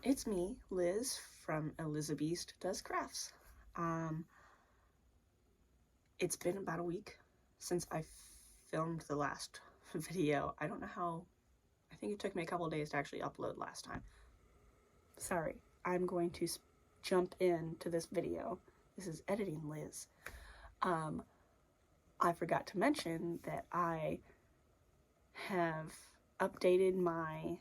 It's me, Liz, from Elizabeth Does Crafts. It's been about a week since I filmed the last video. I don't know how, I think it took me a couple of days to actually upload last time. Sorry, I'm going to jump into this video. This is Editing Liz. I forgot to mention that I have updated my,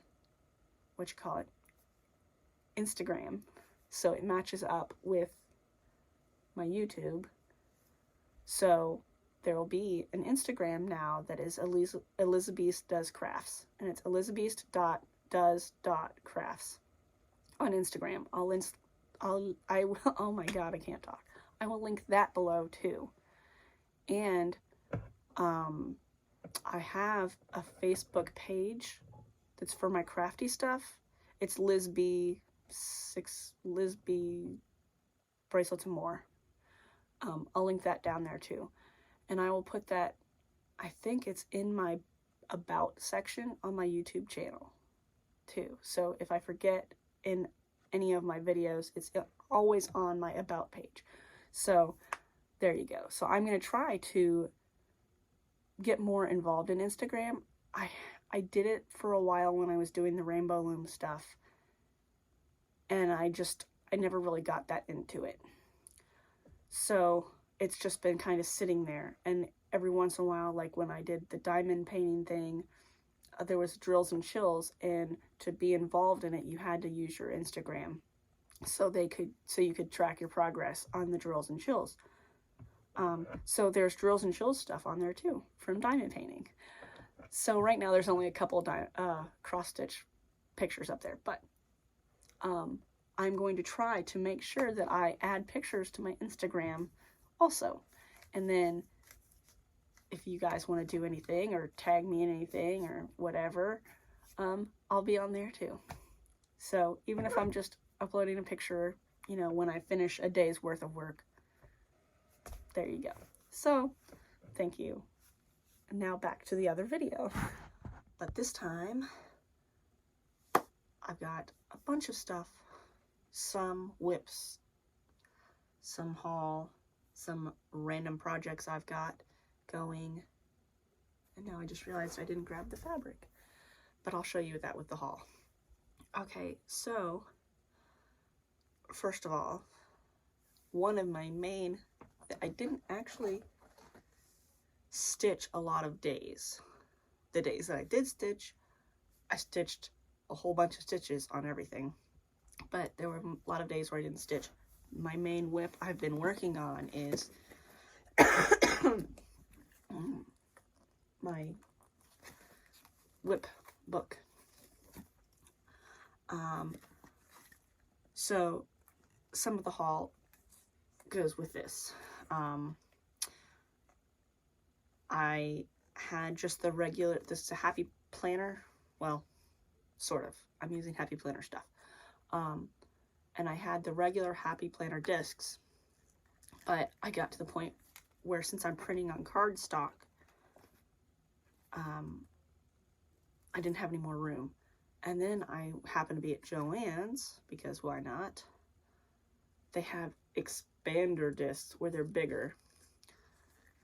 Instagram, so it matches up with my YouTube. So there will be an Instagram now that is Elizabeth Does Crafts, and it's elizabeth.does.crafts on Instagram. Oh my god, I can't talk. I will link that below too. And I have a Facebook page that's for my crafty stuff. It's Liz B Bracelets and More. I'll link that down there too. And I will put that, I think it's in my About section on my YouTube channel too. So if I forget in any of my videos, it's always on my About page. So there you go. So I'm going to try to get more involved in Instagram. I did it for a while when I was doing the Rainbow Loom stuff, and I never really got that into it. So it's just been kind of sitting there, and every once in a while, like when I did the diamond painting thing, there was drills and chills, and to be involved in it, you had to use your Instagram so you could track your progress on the drills and chills. So there's drills and chills stuff on there too from diamond painting. So right now there's only a couple cross stitch pictures up there, but I'm going to try to make sure that I add pictures to my Instagram also. And then if you guys want to do anything or tag me in anything or whatever, I'll be on there too. So even if I'm just uploading a picture, you know, when I finish a day's worth of work, there you go. So thank you. And now back to the other video. But this time I've got a bunch of stuff. Some WIPS, some haul, some random projects I've got going. And now I just realized I didn't grab the fabric, but I'll show you that with the haul. Okay, so first of all, one of my main, I didn't actually stitch a lot of days. The days that I did stitch, I stitched a whole bunch of stitches on everything. But there were a lot of days where I didn't stitch. My main WIP I've been working on is my WIP book. So some of the haul goes with this. I had just the regular, this is a Happy Planner, well, sort of. I'm using Happy Planner stuff. And I had the regular Happy Planner discs, but I got to the point where since I'm printing on cardstock, I didn't have any more room. And then I happened to be at Joann's, because why not? They have expander discs where they're bigger.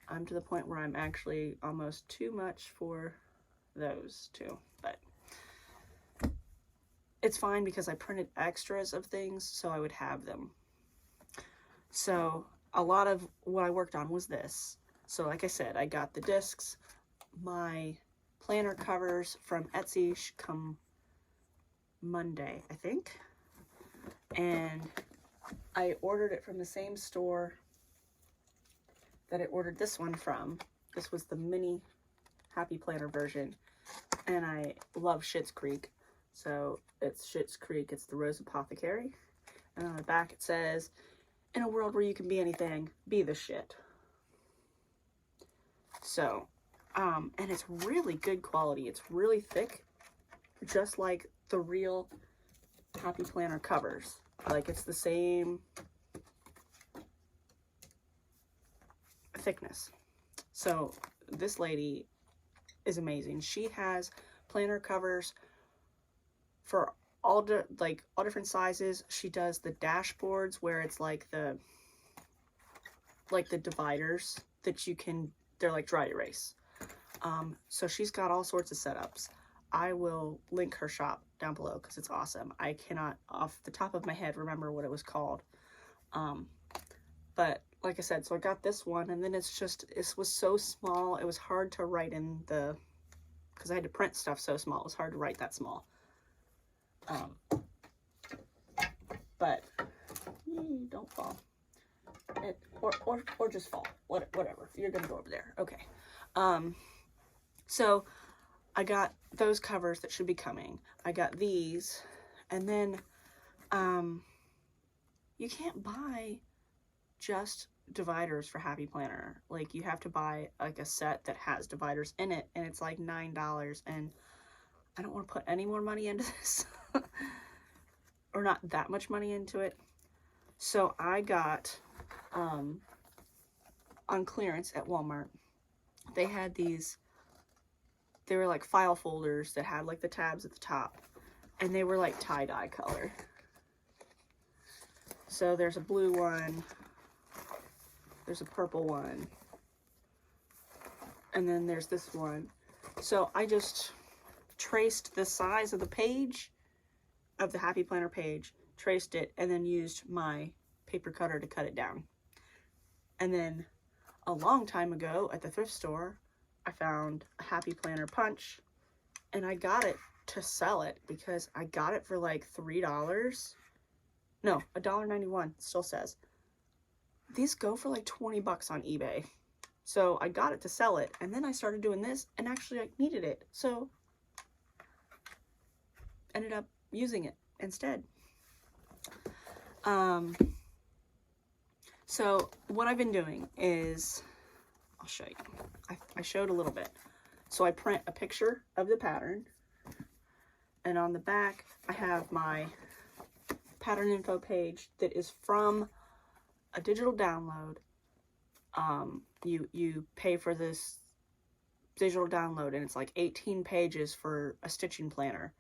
I'm to the point where I'm actually almost too much for those too, but it's fine because I printed extras of things so I would have them. So a lot of what I worked on was this. So like I said, I got the discs. My planner covers from Etsy should come Monday, I think. And I ordered it from the same store that I ordered this one from. This was the mini Happy Planner version. And I love Schitt's Creek. So it's Schitt's Creek, it's the Rose Apothecary. And on the back it says, in a world where you can be anything, be the shit. So, and it's really good quality. It's really thick, just like the real Happy Planner covers. Like it's the same thickness. So this lady is amazing. She has planner covers for all different sizes. She does the dashboards where it's like the dividers that you can, they're like dry erase. So she's got all sorts of setups. I will link her shop down below because it's awesome. I cannot off the top of my head remember what it was called. But like I said, so I got this one, and then it was so small, it was hard to write in the, because I had to print stuff so small, it was hard to write that small. But don't fall. Or just fall. Whatever. You're gonna go over there. Okay. So I got those covers that should be coming. I got these, and then you can't buy just dividers for Happy Planner. Like, you have to buy like a set that has dividers in it, and it's like $9, and I don't want to put any more money into this. Or not that much money into it. So I got on clearance at Walmart, they had these, they were like file folders that had like the tabs at the top, and they were like tie-dye color. So there's a blue one, there's a purple one, and then there's this one. So I just traced the size of the page, of the Happy Planner page, traced it, and then used my paper cutter to cut it down. And then a long time ago at the thrift store, I found a Happy Planner punch, and I got it to sell it because I got it for like $3. No, $1.91, it still says. These go for like 20 bucks on eBay. So I got it to sell it, and then I started doing this, and actually I needed it. So ended up using it instead. So what I've been doing is, I'll show you. I showed a little bit. So I print a picture of the pattern, and on the back I have my pattern info page that is from a digital download. You pay for this digital download, and it's like 18 pages for a stitching planner.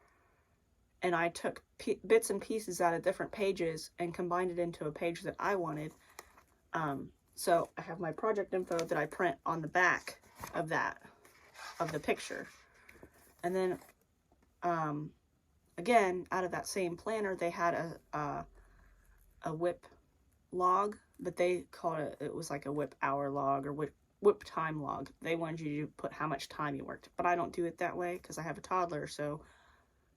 And I took bits and pieces out of different pages and combined it into a page that I wanted. So I have my project info that I print on the back of the picture. And then, again, out of that same planner, they had a WIP log, but they called it was like a WIP hour log or WIP time log. They wanted you to put how much time you worked, but I don't do it that way because I have a toddler. So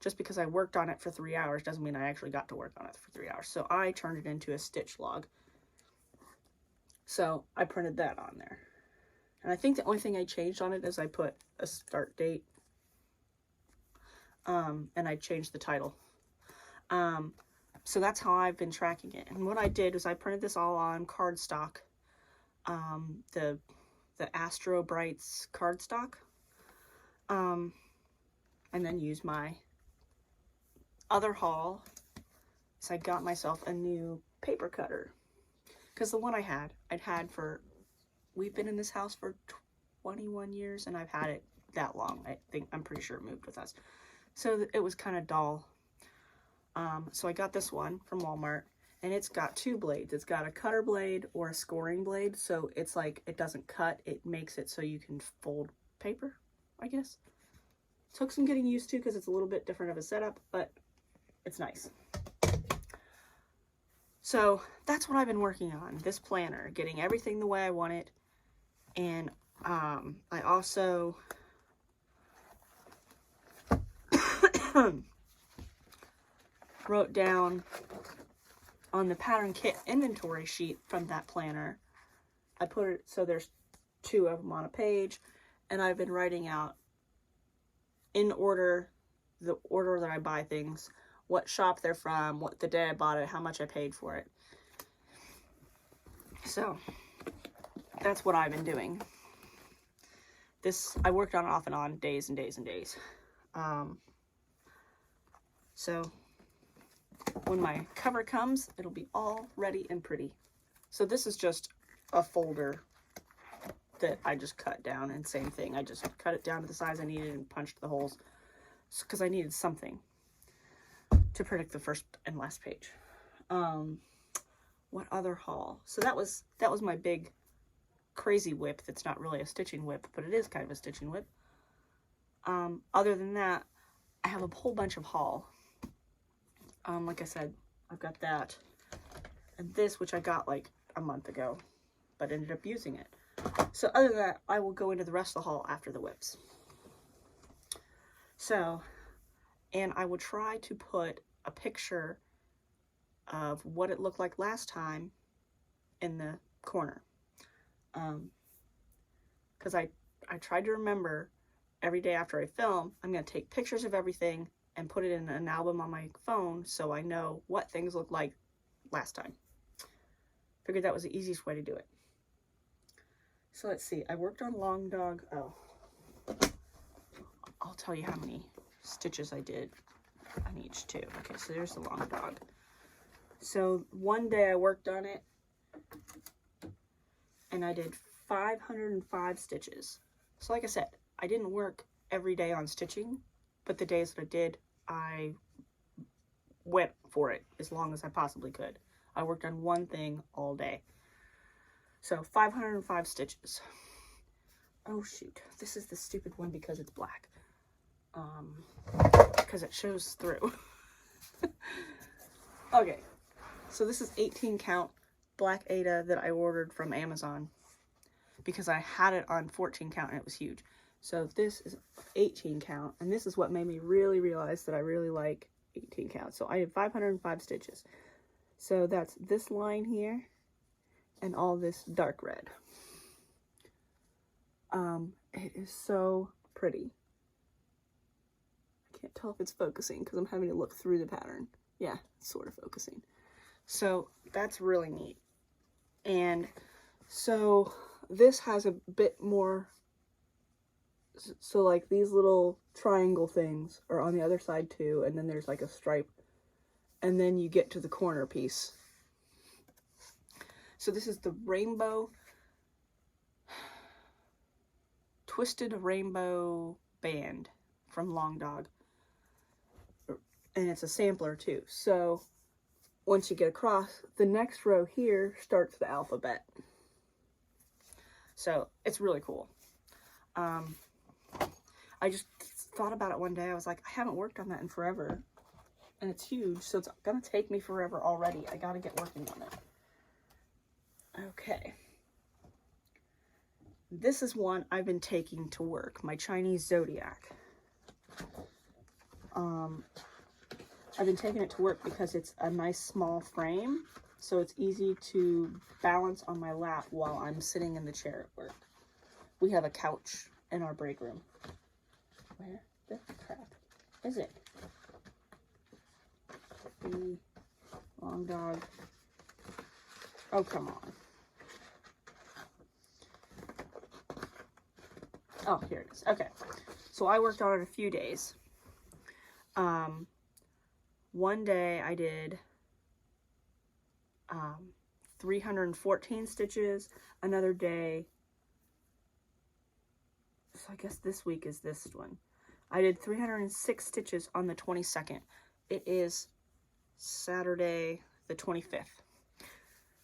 just because I worked on it for 3 hours doesn't mean I actually got to work on it for 3 hours. So I turned it into a stitch log. So I printed that on there. And I think the only thing I changed on it is I put a start date. And I changed the title. So that's how I've been tracking it. And what I did was I printed this all on cardstock. The Astro Brights cardstock. And then used my other haul. So I got myself a new paper cutter. Because the one I'd had for, we've been in this house for 21 years, and I've had it that long. I'm pretty sure it moved with us. So it was kind of dull. So I got this one from Walmart, and it's got two blades. It's got a cutter blade or a scoring blade, so it's like, it doesn't cut, it makes it so you can fold paper, I guess. Took some getting used to because it's a little bit different of a setup, but it's nice. So that's what I've been working on, this planner, getting everything the way I want it. And I also wrote down on the pattern kit inventory sheet from that planner. I put it so there's 2 of them on a page, and I've been writing out in order, the order that I buy things, what shop they're from, what the day I bought it, how much I paid for it. So that's what I've been doing. This, I worked on it off and on, days and days and days. So when my cover comes, it'll be all ready and pretty. So this is just a folder that I just cut down, and same thing. I just cut it down to the size I needed and punched the holes because I needed something. to predict the first and last page. What other haul? So that was my big crazy whip that's not really a stitching whip, but it is kind of a stitching whip. Other than that, I have a whole bunch of haul. Like I said, I've got that. And this, which I got like a month ago, but ended up using it. So other than that, I will go into the rest of the haul after the whips. So, and I will try to put a picture of what it looked like last time in the corner. Because I tried to remember every day after I film, I'm going to take pictures of everything and put it in an album on my phone so I know what things looked like last time. Figured that was the easiest way to do it. So let's see, I worked on Long Dog. Oh, I'll tell you how many stitches I did on each too. Okay, so there's the Long Dog. So one day I worked on it and I did 505 stitches. So like I said, I didn't work every day on stitching, but the days that I did, I went for it as long as I possibly could. I worked on one thing all day. So 505 stitches. Oh shoot, this is the stupid one because it's black. Because it shows through. Okay, so this is 18 count black Aida that I ordered from Amazon because I had it on 14 count and it was huge. So this is 18 count, and this is what made me really realize that I really like 18 count. So I did 505 stitches. So that's this line here and all this dark red. It is so pretty. I can't tell if it's focusing because I'm having to look through the pattern. Yeah, it's sort of focusing. So that's really neat. And so this has a bit more, so like these little triangle things are on the other side too, and then there's like a stripe, and then you get to the corner piece. So this is the rainbow, Twisted Rainbow Band from Long Dog, and it's a sampler too. So once you get across, the next row here starts the alphabet. So it's really cool. I just thought about it one day. I was like, I haven't worked on that in forever, and it's huge, so it's gonna take me forever already. I gotta get working on it. Okay. This is one I've been taking to work, my Chinese Zodiac. I've been taking it to work because it's a nice small frame, so it's easy to balance on my lap while I'm sitting in the chair at work. We have a couch in our break room. Where the crap is it? The Long Dog. Oh, come on. Oh, here it is. Okay. So I worked on it a few days. One day I did 314 stitches. Another day, so I guess this week is this one. I did 306 stitches on the 22nd. It is Saturday the 25th.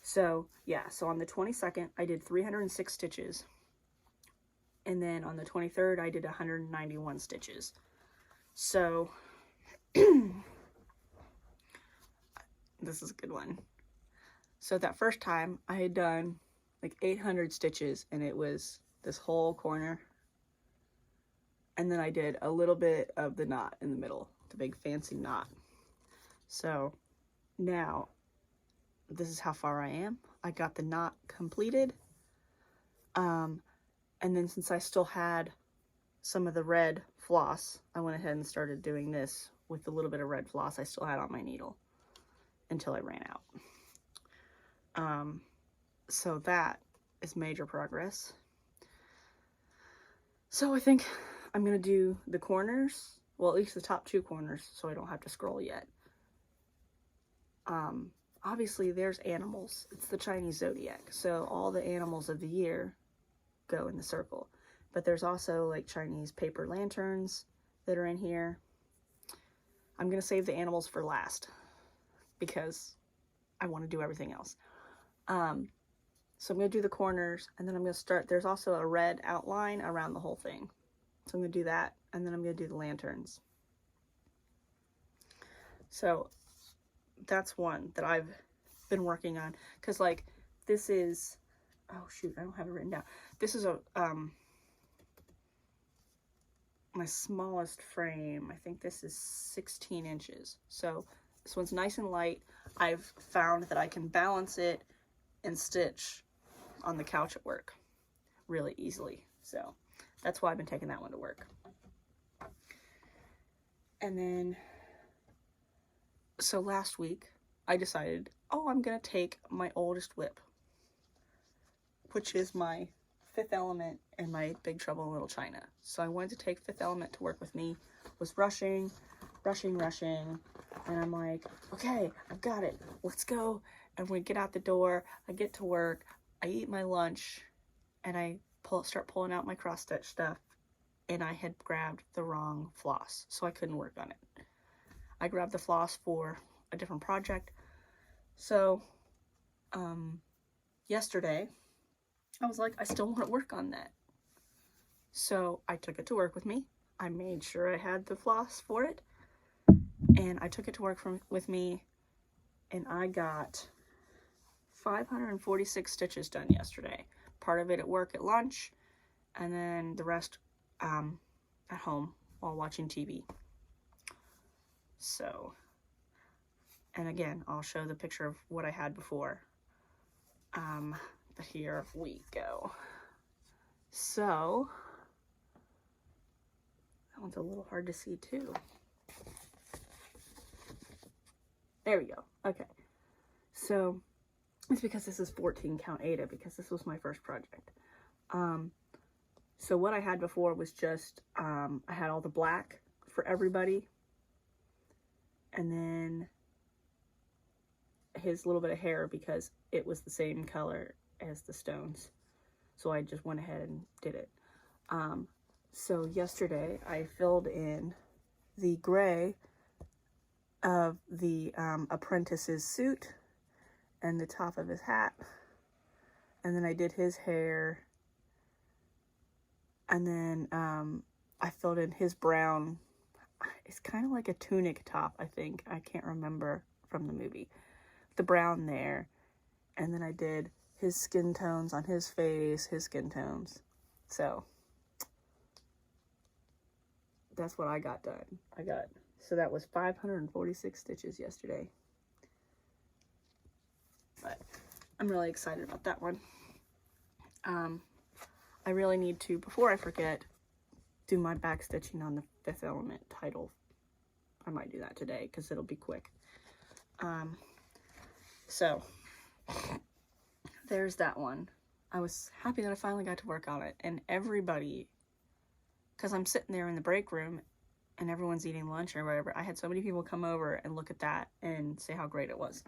So yeah, so on the 22nd I did 306 stitches. And then on the 23rd I did 191 stitches. So this is a good one. So that first time I had done like 800 stitches, and it was this whole corner. And then I did a little bit of the knot in the middle, the big fancy knot. So now this is how far I am. I got the knot completed. And then since I still had some of the red floss, I went ahead and started doing this with the little bit of red floss I still had on my needle until I ran out. So that is major progress. So I think I'm going to do the corners, well, at least the top two corners, so I don't have to scroll yet. Obviously there's animals. It's the Chinese Zodiac, so all the animals of the year go in the circle. But there's also like Chinese paper lanterns that are in here. I'm going to save the animals for last because I want to do everything else. So I'm going to do the corners, and then I'm going to start, there's also a red outline around the whole thing. So I'm going to do that, and then I'm going to do the lanterns. So that's one that I've been working on, because like this is, oh shoot, I don't have it written down. This is a my smallest frame. I think this is 16 inches. So this one's nice and light. I've found that I can balance it and stitch on the couch at work really easily. So that's why I've been taking that one to work. And then, so last week I decided, oh, I'm gonna take my oldest WIP, which is my Fifth Element and my Big Trouble in Little China. So I wanted to take Fifth Element to work with me. Was rushing, and I'm like, okay, I've got it. Let's go. And we get out the door. I get to work. I eat my lunch, and I start pulling out my cross stitch stuff. And I had grabbed the wrong floss, so I couldn't work on it. I grabbed the floss for a different project. So, yesterday, I was like, I still want to work on that. So I took it to work with me. I made sure I had the floss for it. And I took it to work with me. And I got 546 stitches done yesterday. Part of it at work at lunch. And then the rest at home while watching TV. So, and again, I'll show the picture of what I had before. But here we go. So, that one's a little hard to see too. There we go. Okay. So, it's because this is 14 count Ada, because this was my first project. So what I had before was just, I had all the black for everybody. And then his little bit of hair, because it was the same color as the stones. So I just went ahead and did it. So yesterday I filled in the gray of the apprentice's suit and the top of his hat. And then I did his hair. And then I filled in his brown. It's kind of like a tunic top, I think. I can't remember from the movie. The brown there. And then I did his skin tones on his face, his skin tones. So that's what I got done. So that was 546 stitches yesterday. But I'm really excited about that one. I really need to, before I forget, do my back stitching on the Fifth Element title. I might do that today because it'll be quick. So there's that one. I was happy that I finally got to work on it, and everybody, because I'm sitting there in the break room and everyone's eating lunch or whatever, I had so many people come over and look at that and say how great it was.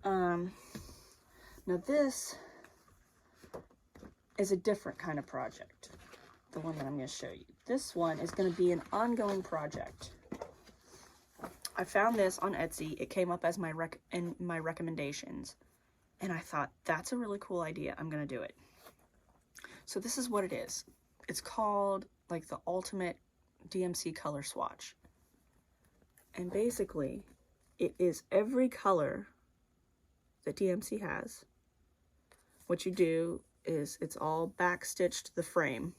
Now this is a different kind of project, the one that I'm going to show you. This one is going to be an ongoing project. I found this on Etsy. It came up as my recommendations, and I thought, that's a really cool idea. I'm going to do it. So this is what it is. It's called like the Ultimate DMC Color Swatch. And basically, it is every color that DMC has. What you do is it's all back stitched to the frame,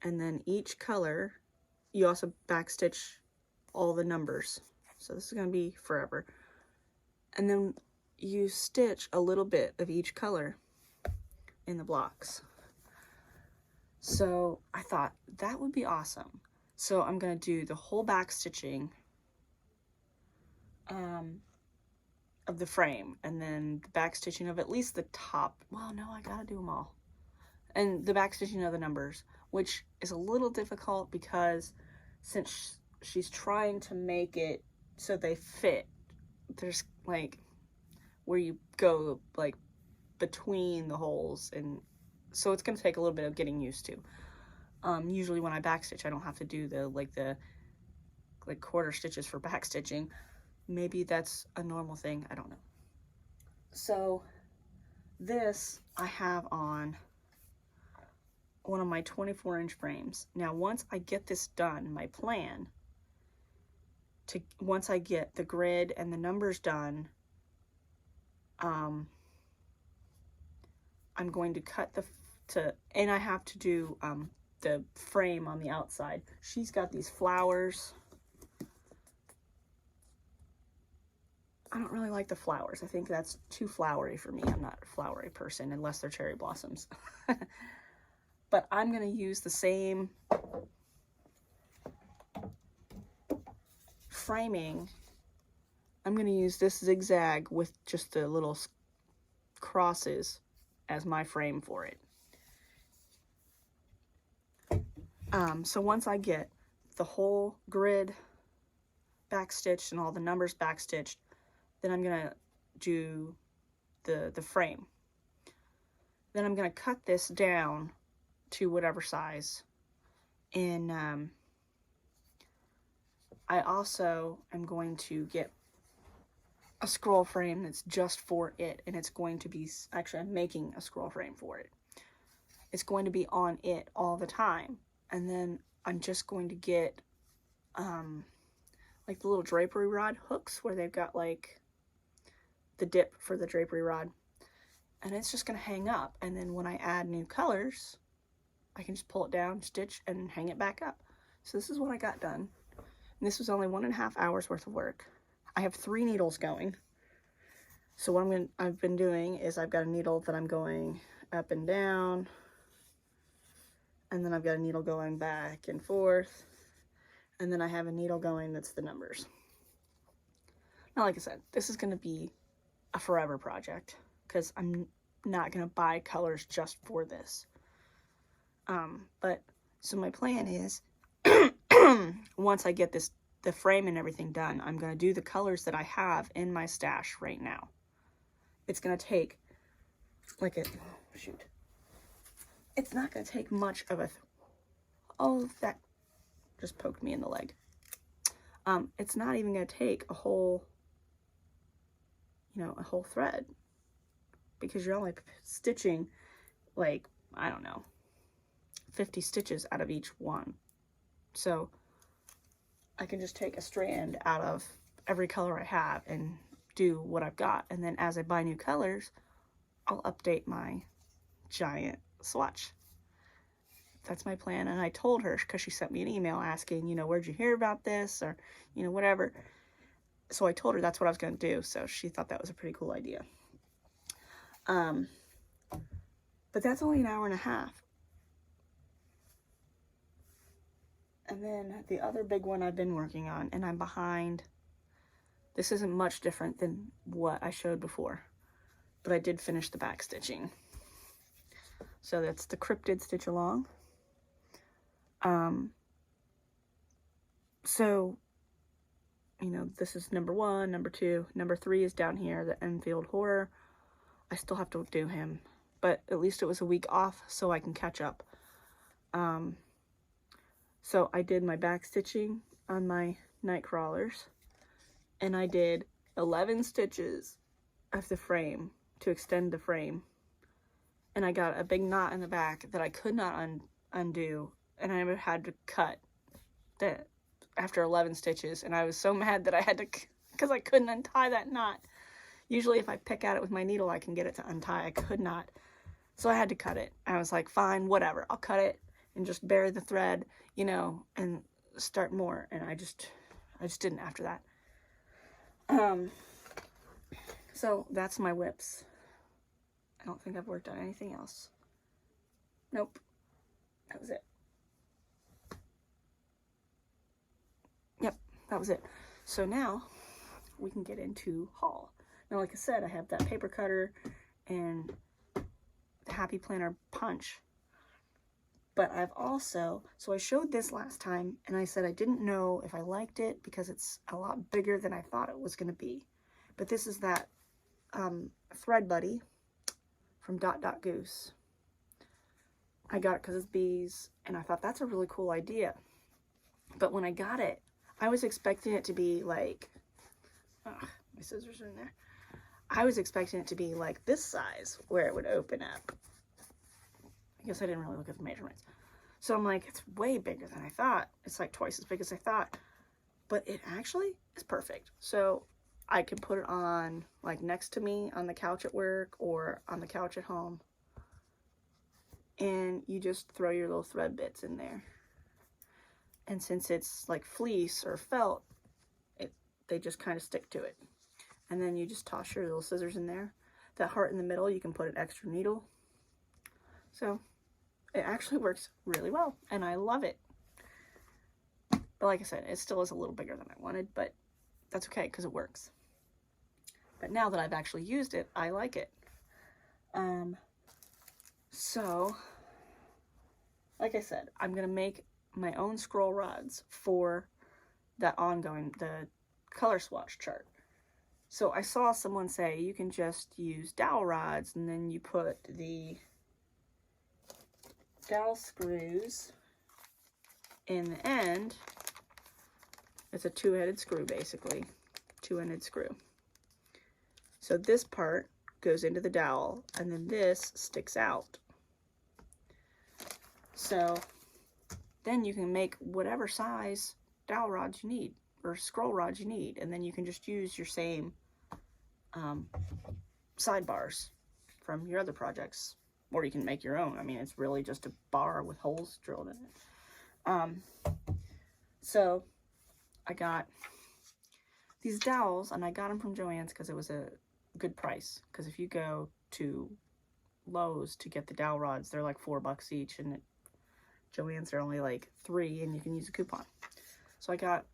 and then each color you also back stitch all the numbers, so this is going to be forever, and then you stitch a little bit of each color in the blocks. So I thought that would be awesome. So I'm going to do the whole back stitching of the frame, and then the back stitching of at least the top. Well, no, I gotta do them all. And the back stitching of the numbers, which is a little difficult because since she's trying to make it so they fit, there's like where you go like between the holes, and so it's gonna take a little bit of getting used to. Usually when I backstitch, I don't have to do the like quarter stitches for back stitching. Maybe that's a normal thing, I don't know. So this I have on one of my 24-inch frames. Now once I get this done, my plan to, once I get the grid and the numbers done, I'm going to cut and I have to do the frame on the outside. She's got these flowers. I don't really like the flowers. I think that's too flowery for me. I'm not a flowery person unless they're cherry blossoms. But I'm going to use the same framing. I'm going to use this zigzag with just the little crosses as my frame for it. So once I get the whole grid backstitched and all the numbers backstitched, then I'm going to do the frame. Then I'm going to cut this down to whatever size. And I also am going to get a scroll frame that's just for it, and it's going to be, actually I'm making a scroll frame for it. It's going to be on it all the time. And then I'm just going to get like the little drapery rod hooks where they've got like the dip for the drapery rod, and it's just going to hang up. And then when I add new colors, I can just pull it down, stitch, and hang it back up. So this is what I got done. And this was only 1.5 hours worth of work. I have 3 needles going. So what I've been doing is I've got a needle that I'm going up and down, and then I've got a needle going back and forth, and then I have a needle going that's the numbers. Now, like I said, this is going to be a forever project because I'm not going to buy colors just for this. But so my plan is once I get the frame and everything done, I'm going to do the colors that I have in my stash right now. It's going to take like it's not going to take much of oh, that just poked me in the leg. It's not even going to take a whole, a whole thread, because you're only stitching like, I don't know, 50 stitches out of each one. So I can just take a strand out of every color I have and do what I've got. And then as I buy new colors, I'll update my giant swatch. That's my plan. And I told her, because she sent me an email asking, where'd you hear about this, or, whatever. So I told her that's what I was going to do. So she thought that was a pretty cool idea. But that's only 1.5 hours. And then the other big one I've been working on, and I'm behind. This isn't much different than what I showed before, but I did finish the back stitching. So that's the Cryptid stitch along. So, this is number 1, number 2, number 3 is down here, the Enfield Horror. I still have to do him, but at least it was a week off, so I can catch up. So I did my back stitching on my night crawlers, and I did 11 stitches of the frame to extend the frame, and I got a big knot in the back that I could not undo, and I had to cut that after 11 stitches, and I was so mad that I had to, because I couldn't untie that knot. Usually if I pick at it with my needle, I can get it to untie. I could not, so I had to cut it. I was like, fine, whatever, I'll cut it and just bury the thread, and start more. And I just didn't after that. So that's my WIPS. I don't think I've worked on anything else. Nope. That was it. Yep, that was it. So now we can get into haul. Now, like I said, I have that paper cutter and the Happy Planner punch. But I've also, so I showed this last time, and I said I didn't know if I liked it because it's a lot bigger than I thought it was going to be. But this is that Thread Buddy from DotDotGoose. I got it because it's bees, and I thought that's a really cool idea. But when I got it, I was expecting it to be like, oh, my scissors are in there. I was expecting it to be like this size where it would open up. I guess I didn't really look at the measurements. So I'm like, it's way bigger than I thought. It's like twice as big as I thought. But it actually is perfect. So I can put it on like next to me on the couch at work or on the couch at home. And you just throw your little thread bits in there. And since it's like fleece or felt, they just kind of stick to it. And then you just toss your little scissors in there. That heart in the middle, you can put an extra needle. So it actually works really well, and I love it. But like I said, it still is a little bigger than I wanted, but that's okay because it works. But now that I've actually used it, I like it. So, like I said, I'm going to make my own scroll rods for that ongoing, the color swatch chart. So I saw someone say you can just use dowel rods and then you put the dowel screws in the end. It's a two-headed screw, basically. Two-ended screw. So this part goes into the dowel and then this sticks out. So then you can make whatever size dowel rods you need or scroll rods you need, and then you can just use your same sidebars from your other projects, or you can make your own. I mean, it's really just a bar with holes drilled in it. So I got these dowels, and I got them from Joann's because it was a good price. Because if you go to Lowe's to get the dowel rods, they're like $4 each, and at Joann's they're only like $3, and you can use a coupon. So I got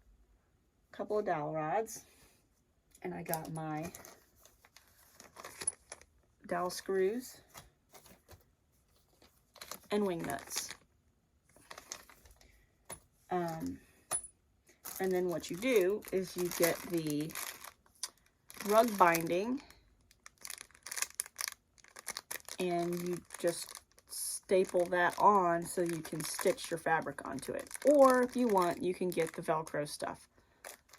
a couple of dowel rods, and I got my dowel screws and wing nuts. And then what you do is you get the rug binding and you just staple that on so you can stitch your fabric onto it. Or if you want, you can get the Velcro stuff.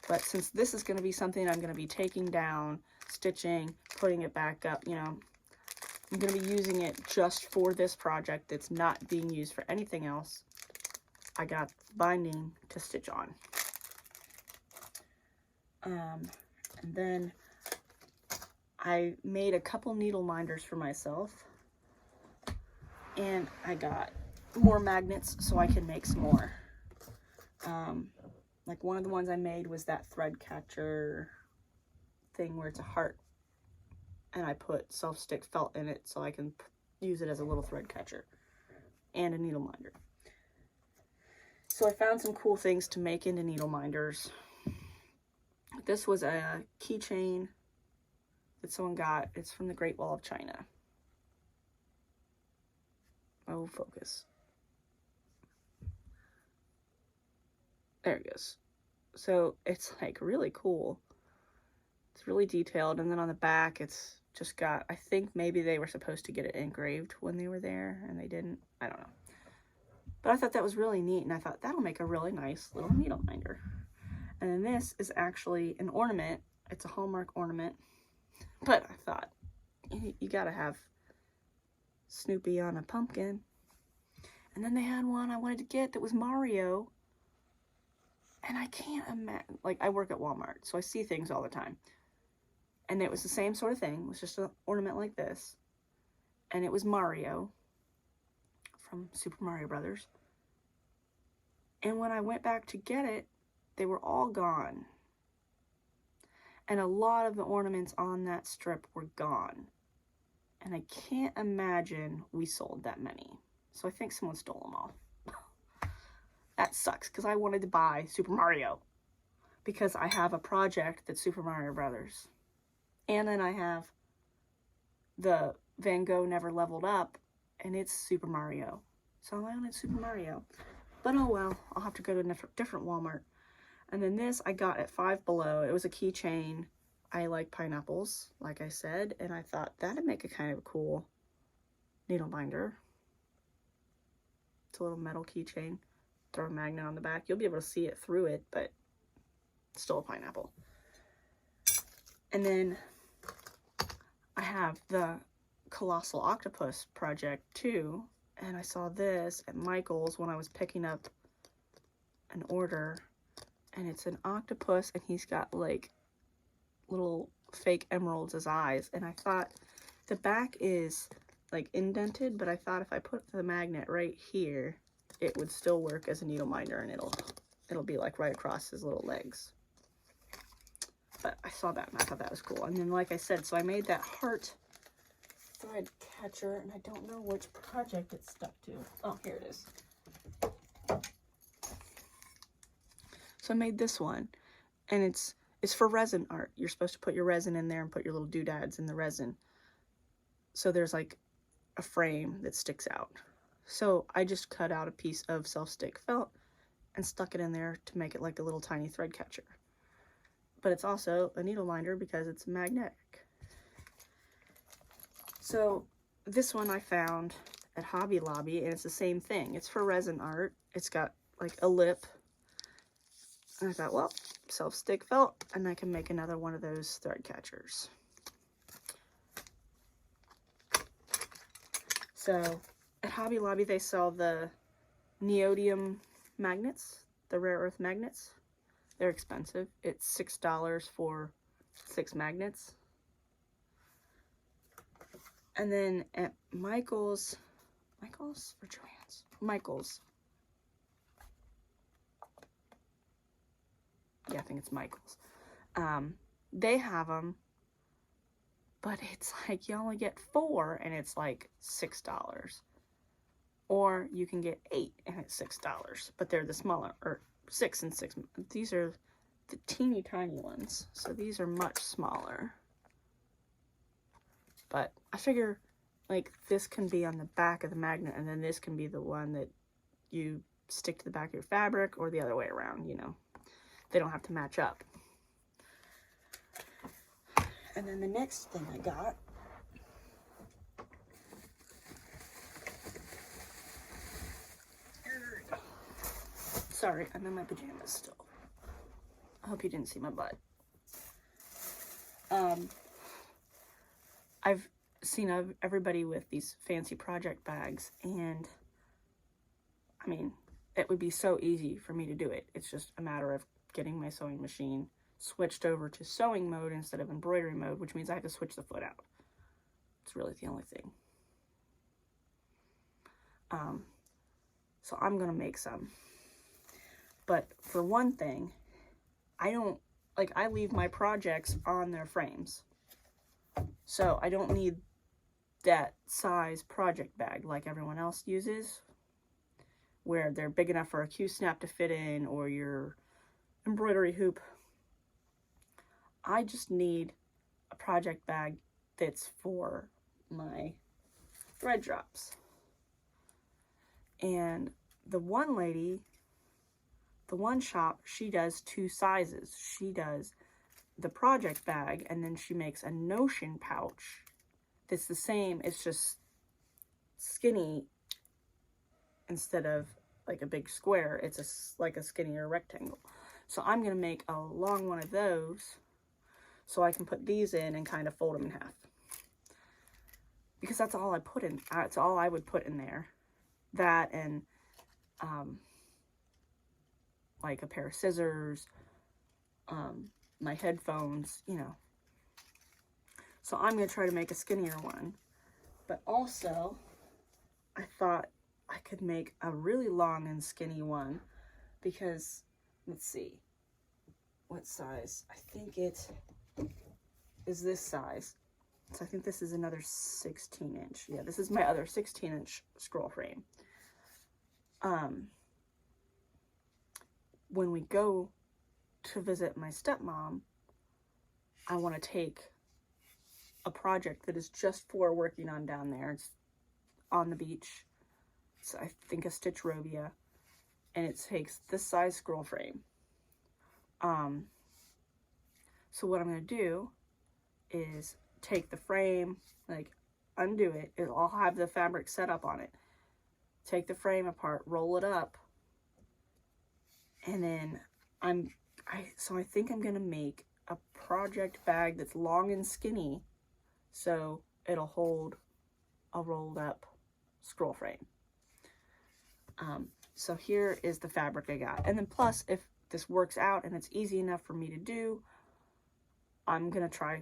But since this is going to be something I'm going to be taking down, stitching, putting it back up, you know, I'm going to be using it just for this project that's not being used for anything else. I got binding to stitch on. And then I made a couple needle minders for myself. And I got more magnets so I can make some more. Like one of the ones I made was that thread catcher thing where it's a heart. And I put self-stick felt in it so I can use it as a little thread catcher and a needle minder. So I found some cool things to make into needle minders. This was a keychain that someone got. It's from the Great Wall of China. Oh, focus. There it goes. So it's like really cool. It's really detailed, and then on the back it's just got, I think maybe they were supposed to get it engraved when they were there and they didn't. I don't know. But I thought that was really neat, and I thought that'll make a really nice little needle minder. And then this is actually an ornament. It's a Hallmark ornament. But I thought, you gotta have Snoopy on a pumpkin. And then they had one I wanted to get that was Mario. And I can't imagine, like, I work at Walmart, so I see things all the time. And it was the same sort of thing. It was just an ornament like this. And it was Mario from Super Mario Brothers. And when I went back to get it, they were all gone. And a lot of the ornaments on that strip were gone. And I can't imagine we sold that many. So I think someone stole them all. That sucks, because I wanted to buy Super Mario. Because I have a project that's Super Mario Brothers. And then I have the Van Gogh Never Leveled Up, and it's Super Mario. So I wanted Super Mario. But oh well, I'll have to go to a different Walmart. And then this I got at Five Below. It was a keychain. I like pineapples, like I said, and I thought that'd make a kind of a cool needle binder. It's a little metal keychain. Throw a magnet on the back. You'll be able to see it through it, but still a pineapple. And then I have the Colossal Octopus project too, and I saw this at Michael's when I was picking up an order, and it's an octopus, and he's got like little fake emeralds as eyes, and I thought the back is like indented, but I thought if I put the magnet right here, it would still work as a needle minder, and it'll be like right across his little legs. But I saw that and I thought that was cool. And then, like I said, so I made that heart thread catcher, and I don't know which project it's stuck to. Oh, here it is. So I made this one, and it's for resin art. You're supposed to put your resin in there and put your little doodads in the resin. So there's like a frame that sticks out. So I just cut out a piece of self-stick felt and stuck it in there to make it like a little tiny thread catcher. But it's also a needle minder because it's magnetic. So this one I found at Hobby Lobby, and it's the same thing. It's for resin art. It's got like a lip. And I thought, well, self-stick felt, and I can make another one of those thread catchers. So at Hobby Lobby, they sell the neodymium magnets, the rare earth magnets. They're expensive. It's $6 for 6 magnets. And then at Michael's or Joann's? Michael's. Yeah, I think it's Michael's. They have them, but it's like you only get 4 and it's like $6. Or you can get 8 and it's $6, but they're the smaller, or 6 and 6. These are the teeny tiny ones, so these are much smaller. But I figure like this can be on the back of the magnet, and then this can be the one that you stick to the back of your fabric, or the other way around, you know. They don't have to match up. And then the next thing I got sorry, I'm in my pajamas still. I hope you didn't see my butt. I've seen everybody with these fancy project bags, and I mean, it would be so easy for me to do it. It's just a matter of getting my sewing machine switched over to sewing mode instead of embroidery mode, which means I have to switch the foot out. It's really the only thing. So I'm gonna make some. But for one thing, I leave my projects on their frames. So I don't need that size project bag like everyone else uses, where they're big enough for a Q-snap to fit in, or your embroidery hoop. I just need a project bag that's for my thread drops. And the one lady, the one shop, she does 2 sizes. She does the project bag, and then she makes a Notion pouch that's the same. It's just skinny instead of like a big square. It's like a skinnier rectangle. So I'm going to make a long one of those so I can put these in and kind of fold them in half. Because that's all I put in. That's all I would put in there. That and like a pair of scissors, my headphones, you know. So I'm going to try to make a skinnier one. But also, I thought I could make a really long and skinny one, because, let's see, what size? I think it is this size. So I think this is another 16-inch. Yeah, this is my other 16-inch scroll frame. When we go to visit my stepmom, I want to take a project that is just for working on down there. It's on the beach. It's, I think, a Stitch Robia, and it takes this size scroll frame. So what I'm going to do is take the frame, like undo it. I'll have the fabric set up on it. Take the frame apart, roll it up, and then I So I think I'm gonna make a project bag that's long and skinny, so it'll hold a rolled up scroll frame. So here is the fabric I got, and then plus, if this works out and it's easy enough for me to do, I'm gonna try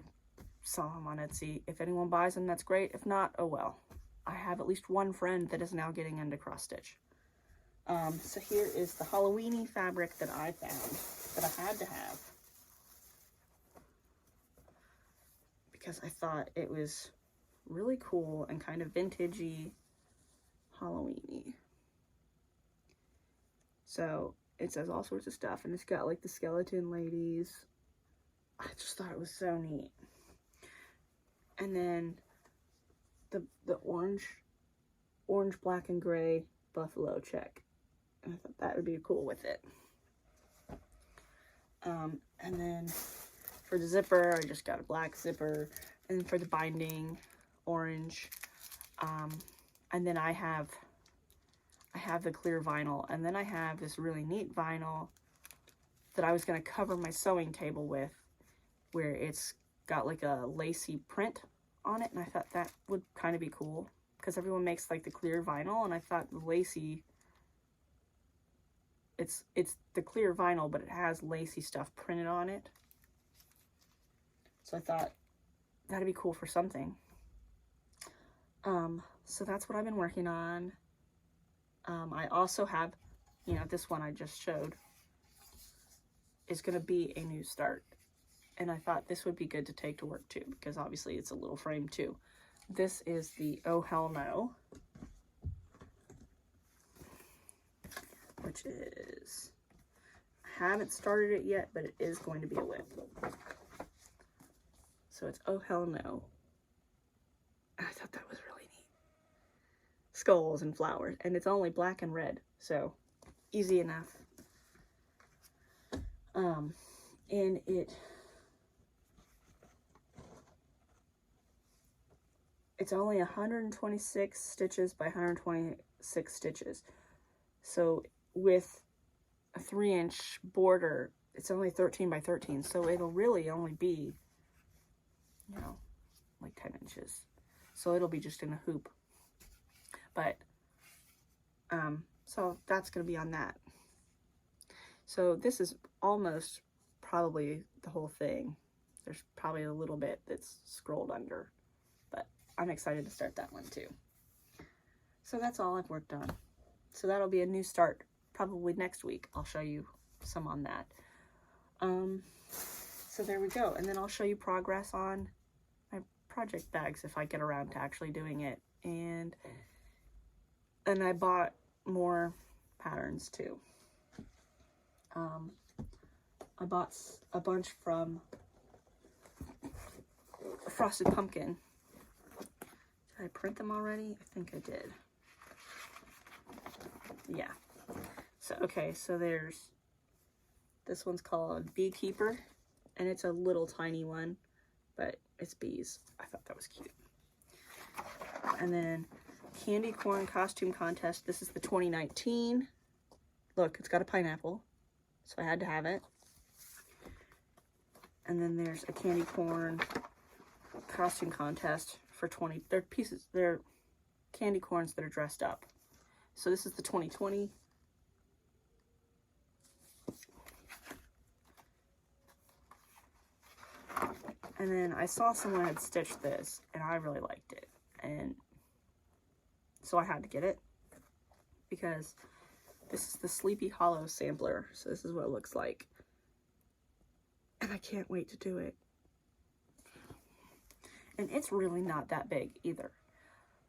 sell them on Etsy. If anyone buys them, that's great. If not, oh well. I have at least one friend that is now getting into cross stitch. So here is the Halloweeny fabric that I found that I had to have because I thought it was really cool and kind of vintagey Halloweeny. So it says all sorts of stuff, and it's got like the skeleton ladies. I just thought it was so neat. And then the orange, black, and gray buffalo check. And I thought that would be cool with it. And then for the zipper, I just got a black zipper. And for the binding, orange. And then I have the clear vinyl. And then I have this really neat vinyl that I was going to cover my sewing table with, where it's got like a lacy print on it, and I thought that would kind of be cool because everyone makes like the clear vinyl, and I thought the lacy, it's the clear vinyl, but it has lacy stuff printed on it. So I thought that'd be cool for something. So that's what I've been working on. I also have, you know, this one I just showed is going to be a new start. And I thought this would be good to take to work too, because obviously it's a little frame too. This is the Oh Hell No, which is, I haven't started it yet, but it is going to be a WIP. So it's Oh Hell No. I thought that was really neat. Skulls and flowers, and it's only black and red, so easy enough. And it's only 126 stitches by 126 stitches. So with a 3-inch border, it's only 13 by 13. So it'll really only be, you know, like 10 inches. So it'll be just in a hoop. But, so that's going to be on that. So this is almost probably the whole thing. There's probably a little bit that's scrolled under, but I'm excited to start that one too. So that's all I've worked on. So that'll be a new start probably next week. I'll show you some on that. So there we go. And then I'll show you progress on my project bags if I get around to actually doing it. And I bought more patterns too. I bought a bunch from Frosted Pumpkin. Did I print them already? I think I did. Yeah. So, okay, so there's, this one's called Beekeeper, and it's a little tiny one, but it's bees. I thought that was cute. And then Candy Corn Costume Contest. This is the 2019. Look, it's got a pineapple, so I had to have it. And then there's a Candy Corn Costume Contest for 20. They're pieces, they're candy corns that are dressed up. So this is the 2020. And then I saw someone had stitched this, and I really liked it. And so I had to get it, because this is the Sleepy Hollow sampler. So this is what it looks like. And I can't wait to do it. And it's really not that big either.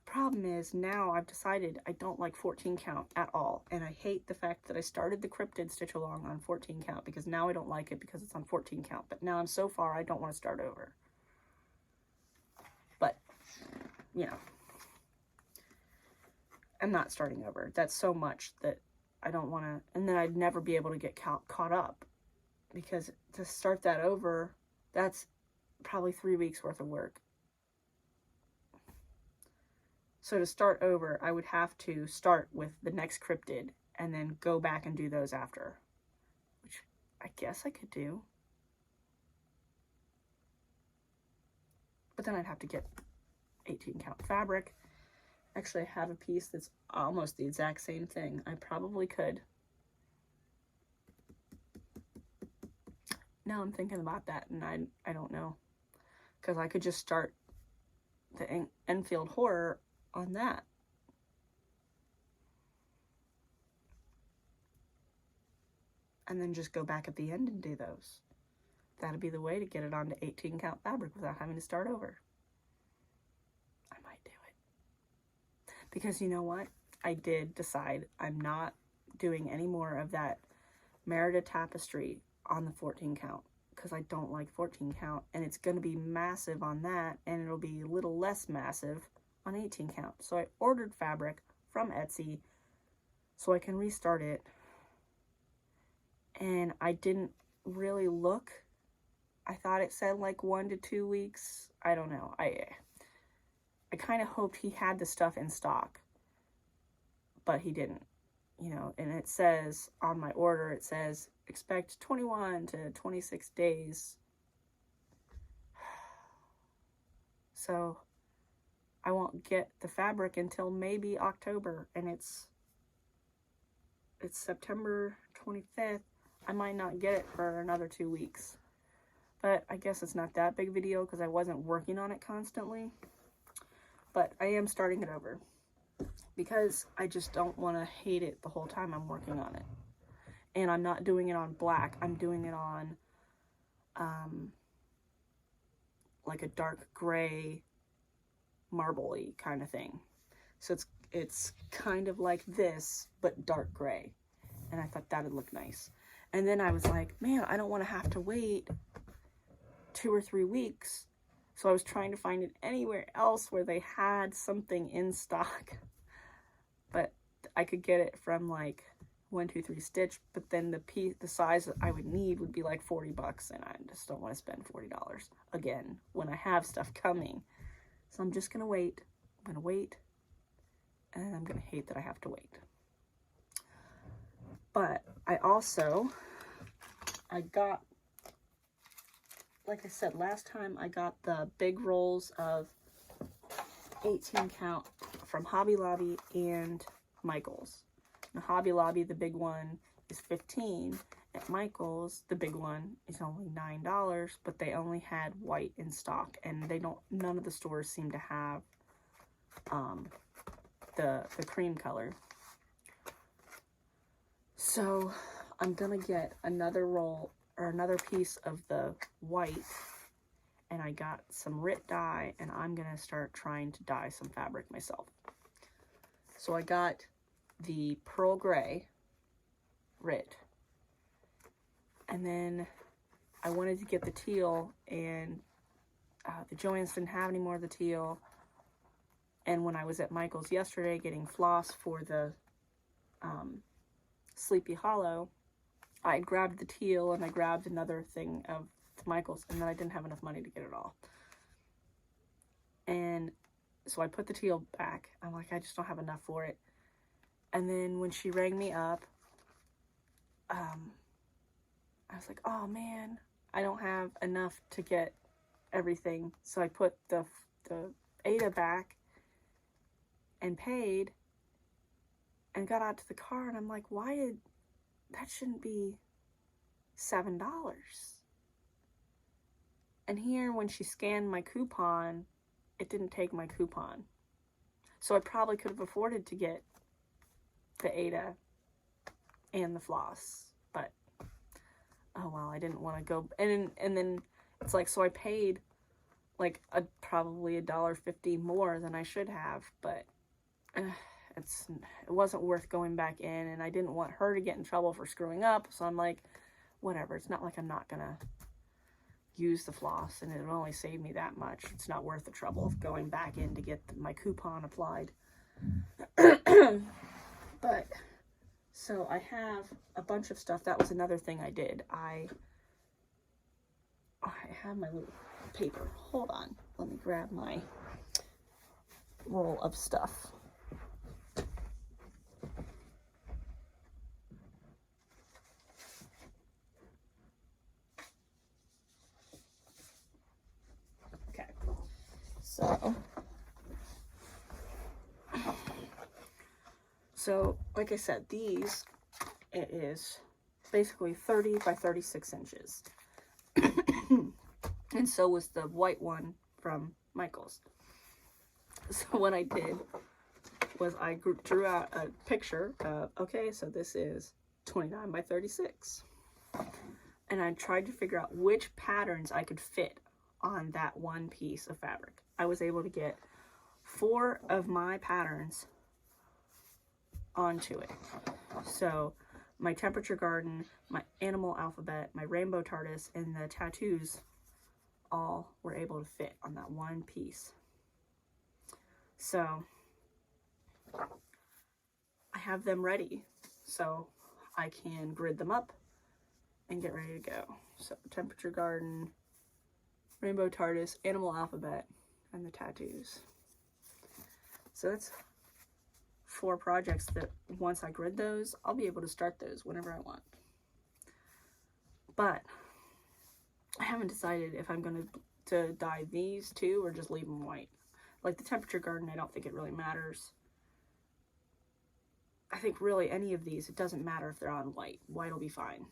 Problem is, now I've decided I don't like 14 count at all, and I hate the fact that I started the Cryptid stitch along on 14 count, because now I don't like it because it's on 14 count, but now I'm so far I don't want to start over. But, you know, I'm not starting over. That's so much that I don't want to, and then I'd never be able to get caught up, because to start that over, that's probably 3 weeks worth of work. So to start over, I would have to start with the next cryptid and then go back and do those after, which I guess I could do. But then I'd have to get 18 count fabric. Actually, I have a piece that's almost the exact same thing. I probably could. Now I'm thinking about that, and I don't know. Because I could just start the Enfield Horror on that. And then just go back at the end and do those. That'd be the way to get it onto 18 count fabric without having to start over. I might do it. Because you know what? I did decide I'm not doing any more of that Merida tapestry on the 14 count. Because I don't like 14 count. And it's going to be massive on that. And it'll be a little less massive on 18 count. So I ordered fabric from Etsy so I can restart it. And I didn't really look. I thought it said like 1 to 2 weeks. I don't know. I kind of hoped he had the stuff in stock, but he didn't, you know. And it says on my order, it says expect 21 to 26 days. So I won't get the fabric until maybe October, and it's September 25th. I might not get it for another 2 weeks. But I guess it's not that big of a deal because I wasn't working on it constantly. But I am starting it over. Because I just don't want to hate it the whole time I'm working on it. And I'm not doing it on black. I'm doing it on like a dark gray, marble-y kind of thing. So it's kind of like this, but dark gray. And I thought that would look nice. And then I was like, man, I don't want to have to wait 2 or 3 weeks. So I was trying to find it anywhere else where they had something in stock. But I could get it from like 1-2-3 Stitch, but then the size that I would need would be like $40, and I just don't want to spend $40 again when I have stuff coming. So I'm just gonna wait. I'm gonna wait, and I'm gonna hate that I have to wait. But I got, like I said last time, I got the big rolls of 18 count from Hobby Lobby and Michaels. Now, Hobby Lobby, the big one, is $15. At Michaels, the big one is only $9, but they only had white in stock, and none of the stores seem to have the cream color. So I'm gonna get another roll or another piece of the white, and I got some RIT dye, and I'm gonna start trying to dye some fabric myself. So I got the pearl gray RIT, and then I wanted to get the teal, and the Joann's didn't have any more of the teal. And when I was at Michael's yesterday getting floss for the Sleepy Hollow, I grabbed the teal and I grabbed another thing of Michael's, and then I didn't have enough money to get it all. And so I put the teal back. I'm like, I just don't have enough for it. And then when she rang me up, I was like, oh man, I don't have enough to get everything. So I put the Ada back and paid and got out to the car, and I'm like, that shouldn't be $7. And here, when she scanned my coupon, it didn't take my coupon. So I probably could have afforded to get the Ada and the floss, but oh well, I didn't want to go. And then it's like, so I paid like probably $1.50 more than I should have, but it wasn't worth going back in, and I didn't want her to get in trouble for screwing up, so I'm like, whatever. It's not like I'm not gonna use the floss, and it'll only save me that much. It's not worth the trouble of going back in to get my coupon applied. But so I have a bunch of stuff. That was another thing I did. I have my little paper. Hold on, let me grab my roll of stuff. So like I said, these, it is basically 30 by 36 inches. And so was the white one from Michael's. So what I did was I drew out a picture of, okay, so this is 29 by 36. And I tried to figure out which patterns I could fit on that one piece of fabric. I was able to get 4 of my patterns onto it. So my temperature garden, my animal alphabet, my rainbow TARDIS, and the tattoos all were able to fit on that one piece. So I have them ready so I can grid them up and get ready to go. So temperature garden, rainbow TARDIS, animal alphabet, and the tattoos. So that's 4 projects that once I grid those, I'll be able to start those whenever I want. But I haven't decided if I'm going to dye these 2 or just leave them white. Like the temperature garden, I don't think it really matters. I think really any of these, it doesn't matter if they're on white. White will be fine.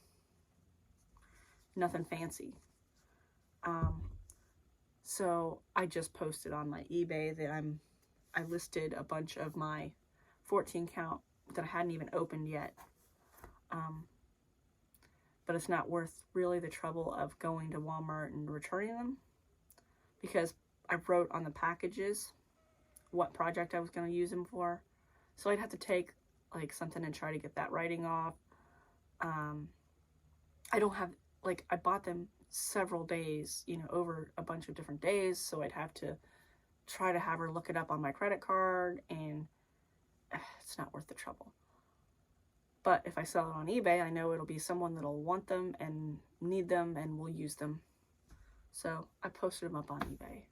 Nothing fancy. So I just posted on my eBay that I listed a bunch of my 14 count that I hadn't even opened yet. But it's not worth really the trouble of going to Walmart and returning them, because I wrote on the packages what project I was going to use them for. So I'd have to take like something and try to get that writing off. I don't have, like, I bought them several days, you know, over a bunch of different days, so I'd have to try to have her look it up on my credit card, and it's not worth the trouble. But if I sell it on eBay, I know it'll be someone that'll want them and need them and will use them. So I posted them up on eBay.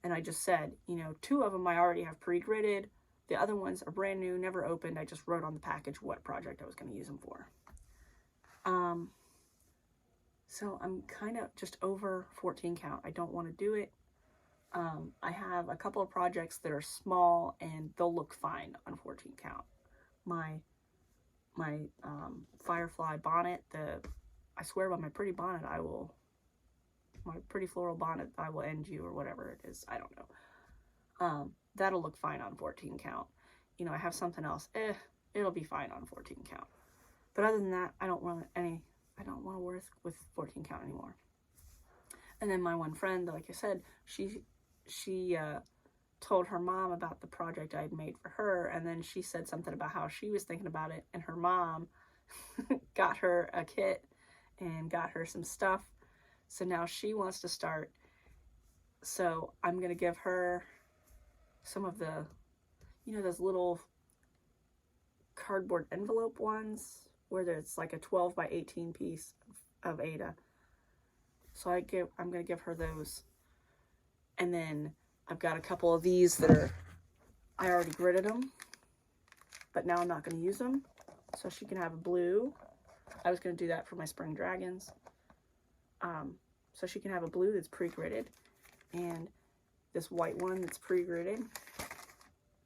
And I just said, you know, 2 of them I already have pre-gridded. The other ones are brand new, never opened. I just wrote on the package what project I was going to use them for. So I'm kind of just over 14 count. I don't want to do it. I have a couple of projects that are small and they'll look fine on 14 count. My Firefly bonnet, I swear by my pretty bonnet, my pretty floral bonnet, I will end you, or whatever it is. I don't know. That'll look fine on 14 count. You know, I have something else. It'll be fine on 14 count. But other than that, I don't want to work with 14 count anymore. And then my one friend, like I said, she told her mom about the project I had made for her, and then she said something about how she was thinking about it, and her mom got her a kit and got her some stuff. So now she wants to start. So I'm going to give her some of the, you know, those little cardboard envelope ones where it's like a 12 by 18 piece of Ada. So I'm going to give her those. And then I've got a couple of these that I already gridded them, but now I'm not going to use them. So she can have a blue. I was going to do that for my spring dragons. So she can have a blue that's pre-gridded, and this white one that's pre-gridded.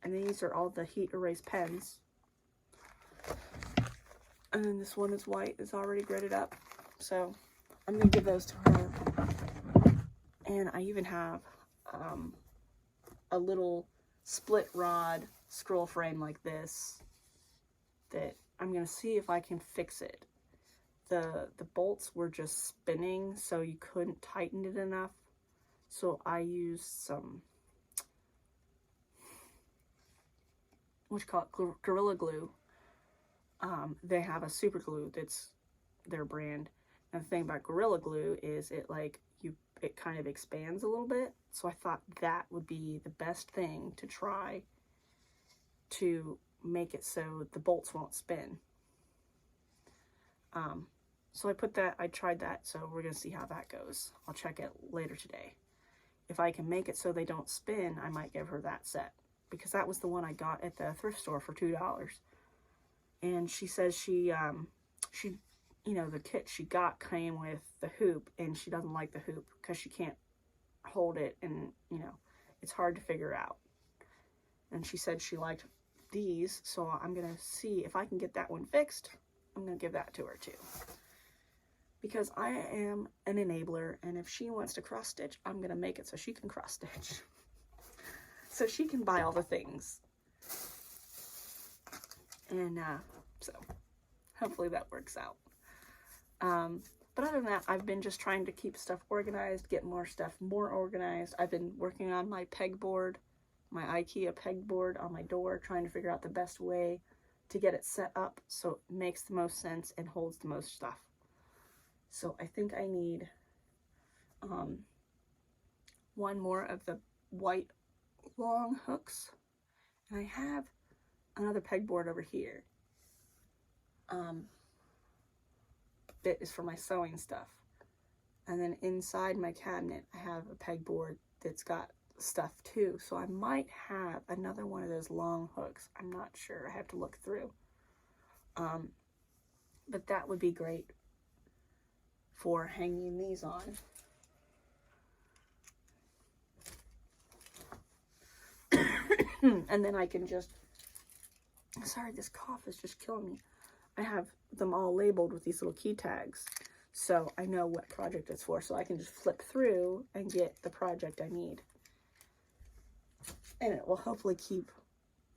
And these are all the heat erase pens. And then this one that's white is already gridded up. So I'm going to give those to her. And I even have a little split rod scroll frame like this that I'm going to see if I can fix it. The bolts were just spinning, so you couldn't tighten it enough. So I used some, what you call it, Gorilla Glue. They have a super glue that's their brand. And the thing about Gorilla Glue is it kind of expands a little bit. So I thought that would be the best thing to try to make it so the bolts won't spin. So I tried that, so we're going to see how that goes. I'll check it later today. If I can make it so they don't spin, I might give her that set, because that was the one I got at the thrift store for $2. And she says she you know, the kit she got came with the hoop, and she doesn't like the hoop because she can't hold it, and you know, it's hard to figure out. And she said she liked these, so I'm gonna see if I can get that one fixed. I'm gonna give that to her too, because I am an enabler, and if she wants to cross stitch, I'm gonna make it so she can cross stitch, so she can buy all the things. And so hopefully that works out. But other than that, I've been just trying to keep stuff organized, get more stuff more organized. I've been working on my pegboard, my IKEA pegboard on my door, trying to figure out the best way to get it set up so it makes the most sense and holds the most stuff. So I think I need one more of the white long hooks, and I have another pegboard over here. That is for my sewing stuff. And then inside my cabinet, I have a pegboard that's got stuff too. So I might have another one of those long hooks. I'm not sure. I have to look through. But that would be great for hanging these on. And then I can just, sorry, this cough is just killing me. I have them all labeled with these little key tags, so I know what project it's for, so I can just flip through and get the project I need. And it will hopefully keep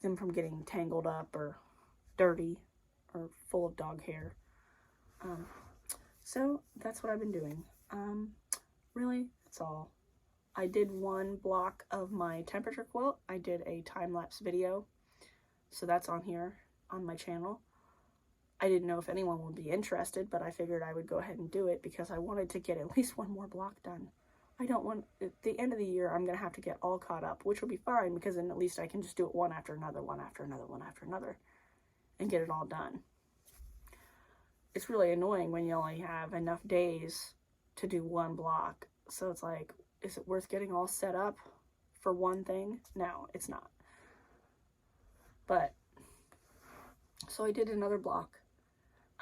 them from getting tangled up or dirty or full of dog hair. So that's what I've been doing. Really, that's all. I did one block of my temperature quilt. I did a time-lapse video, so that's on here on my channel. I didn't know if anyone would be interested, but I figured I would go ahead and do it because I wanted to get at least one more block done. I don't want, at the end of the year, I'm going to have to get all caught up, which will be fine because then at least I can just do it one after another, one after another, one after another, and get it all done. It's really annoying when you only have enough days to do one block. So it's like, is it worth getting all set up for one thing? No, it's not. But, so I did another block.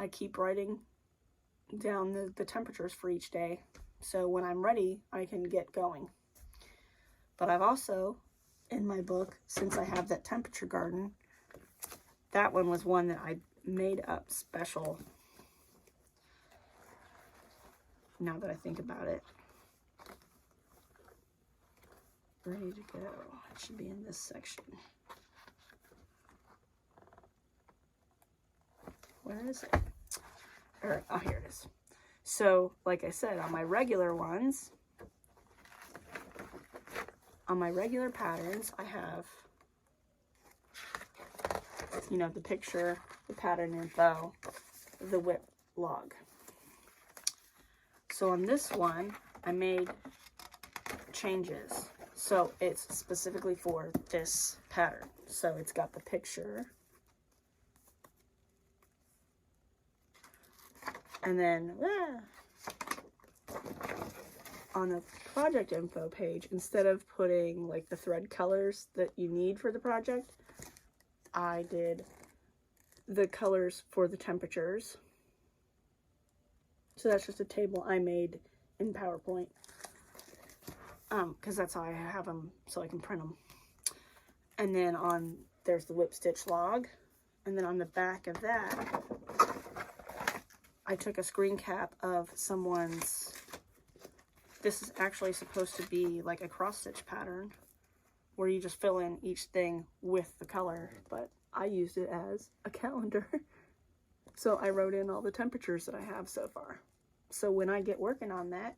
I keep writing down the temperatures for each day, so when I'm ready, I can get going. But I've also, in my book, since I have that temperature garden, that one was one that I made up special, now that I think about it. Ready to go. It should be in this section. Where is it? Oh, here it is. So, like I said, on my regular ones, on my regular patterns, I have, you know, the picture, the pattern info, the WIP log. So on this one, I made changes. So it's specifically for this pattern. So it's got the picture. And then on the project info page, instead of putting like the thread colors that you need for the project, I did the colors for the temperatures. So that's just a table I made in PowerPoint. Because that's how I have them, so I can print them. And then there's the whip stitch log. And then on the back of that, I took a screen cap of someone's, this is actually supposed to be like a cross stitch pattern where you just fill in each thing with the color, but I used it as a calendar. So I wrote in all the temperatures that I have so far. So when I get working on that,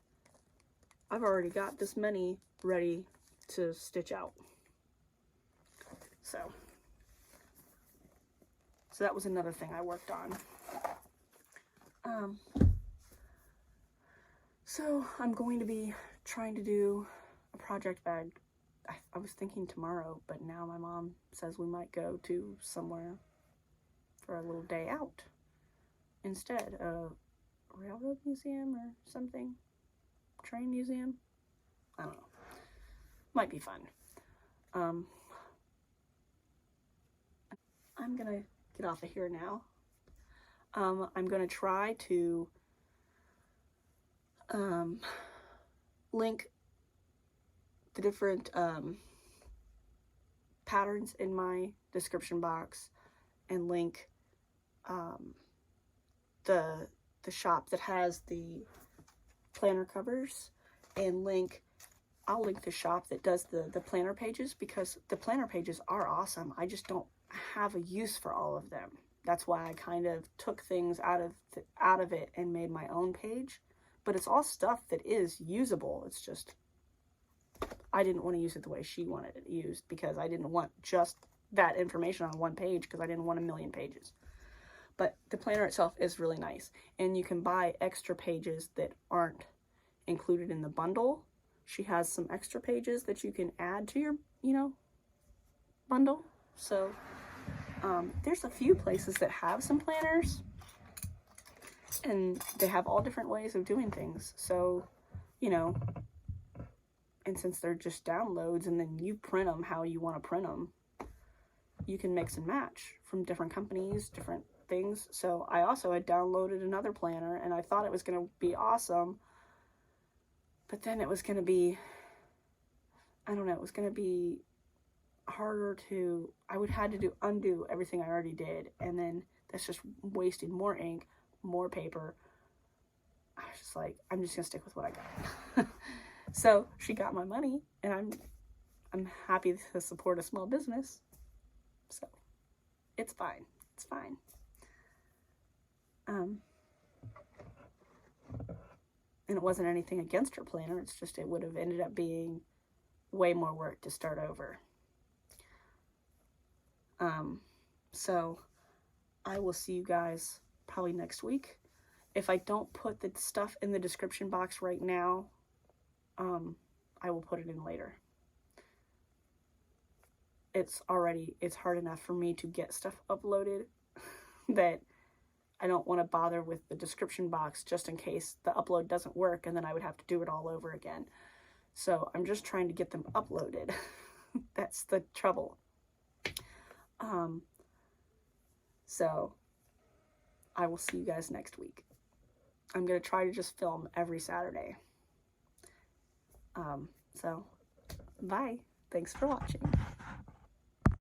I've already got this many ready to stitch out. So that was another thing I worked on. So I'm going to be trying to do a project bag. I was thinking tomorrow, but now my mom says we might go to somewhere for a little day out instead. A railroad museum or something? Train museum? I don't know. Might be fun. I'm gonna get off of here now. I'm gonna try to link the different patterns in my description box, and link the shop that has the planner covers, and I'll link the shop that does the planner pages, because the planner pages are awesome. I just don't have a use for all of them. That's why I kind of took things out of it and made my own page. But it's all stuff that is usable. It's just I didn't want to use it the way she wanted it used, because I didn't want just that information on one page, because I didn't want a million pages. But the planner itself is really nice, and you can buy extra pages that aren't included in the bundle. She has some extra pages that you can add to your, bundle. So there's a few places that have some planners, and they have all different ways of doing things. So, and since they're just downloads and then you print them how you want to print them, you can mix and match from different companies, different things. So I also had downloaded another planner, and I thought it was going to be awesome, but then it was going to be, I don't know, it was going to be harder to, I would have to undo everything I already did, and then that's just wasting more ink, more paper. I was just like, I'm just going to stick with what I got. So she got my money, and I'm happy to support a small business. So it's fine. It's fine. And it wasn't anything against her planner. It's just it would have ended up being way more work to start over. So I will see you guys probably next week. If I don't put the stuff in the description box right now, I will put it in later. It's hard enough for me to get stuff uploaded that I don't want to bother with the description box just in case the upload doesn't work, and then I would have to do it all over again. So I'm just trying to get them uploaded. That's the trouble. So I will see you guys next week. I'm going to try to just film every Saturday. So bye. Thanks for watching.